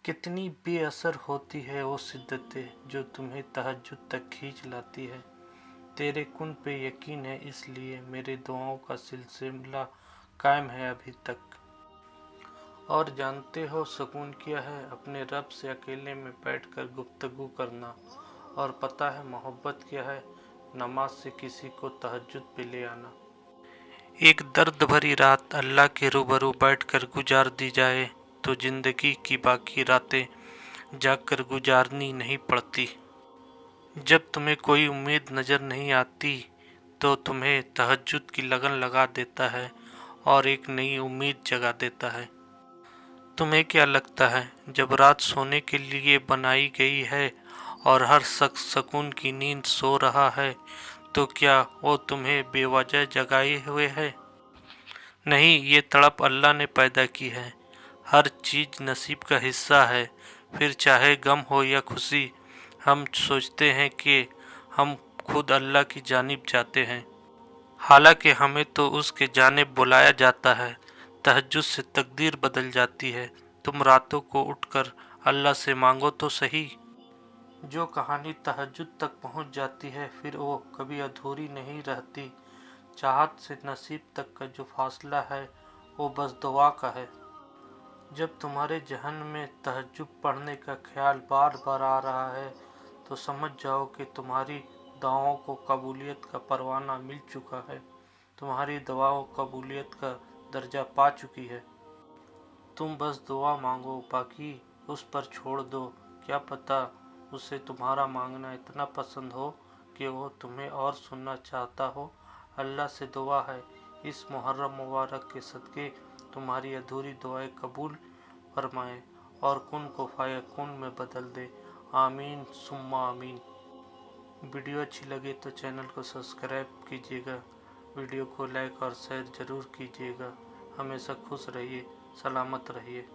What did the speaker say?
कितनी बेअसर होती है वो शिद्दतें जो तुम्हें तहज्जुद तक खींच लाती है। तेरे कुन पे यकीन है इसलिए मेरे दुआओं का सिलसिला कायम है अभी तक। और जानते हो सुकून क्या है? अपने रब से अकेले में बैठकर गुफ्तगू करना। और पता है मोहब्बत क्या है? नमाज से किसी को तहज्जुद पे ले आना। एक दर्द भरी रात अल्लाह के रूबरू बैठकर गुजार दी जाए तो जिंदगी की बाकी रातें जागकर गुजारनी नहीं पड़ती। जब तुम्हें कोई उम्मीद नजर नहीं आती तो तुम्हें तहज्जुद की लगन लगा देता है और एक नई उम्मीद जगा देता है। तुम्हें क्या लगता है जब रात सोने के लिए बनाई गई है और हर शख्स सुकून की नींद सो रहा है तो क्या वो तुम्हें बेवजह जगाए हुए है? नहीं, ये तड़प अल्लाह ने पैदा की है। हर चीज नसीब का हिस्सा है। फिर चाहे गम हो या खुशी, हम सोचते हैं कि हम खुद अल्लाह की जानिब जाते हैं, हालांकि हमें तो उसके जानिब बुलाया जाता है। तहज्जुद से तकदीर बदल जाती है। तुम रातों को उठकर अल्लाह से मांगो तो सही। जो कहानी तहज्जुद तक पहुंच जाती है फिर वो कभी अधूरी नहीं रहती। चाहत से नसीब तक का जो फासला है वो बस दुआ का है। जब तुम्हारे जहन में तहज्जुद पढ़ने का ख्याल बार बार आ रहा है तो समझ जाओ कि तुम्हारी दुआओं को कबूलियत का परवाना मिल चुका है। तुम्हारी दुआओं कबूलियत का दर्जा पा चुकी है। तुम बस दुआ मांगो, बाकी उस पर छोड़ दो। क्या पता उसे तुम्हारा मांगना इतना पसंद हो कि वो तुम्हें और सुनना चाहता हो। अल्लाह से दुआ है इस मुहर्रम मुबारक के सदके तुम्हारी अधूरी दुआएं कबूल फरमाए और कुन को फायकुन में बदल दे। आमीन सुम्मा आमीन। वीडियो अच्छी लगे तो चैनल को सब्सक्राइब कीजिएगा, वीडियो को लाइक और शेयर ज़रूर कीजिएगा। हमेशा खुश रहिए, सलामत रहिए।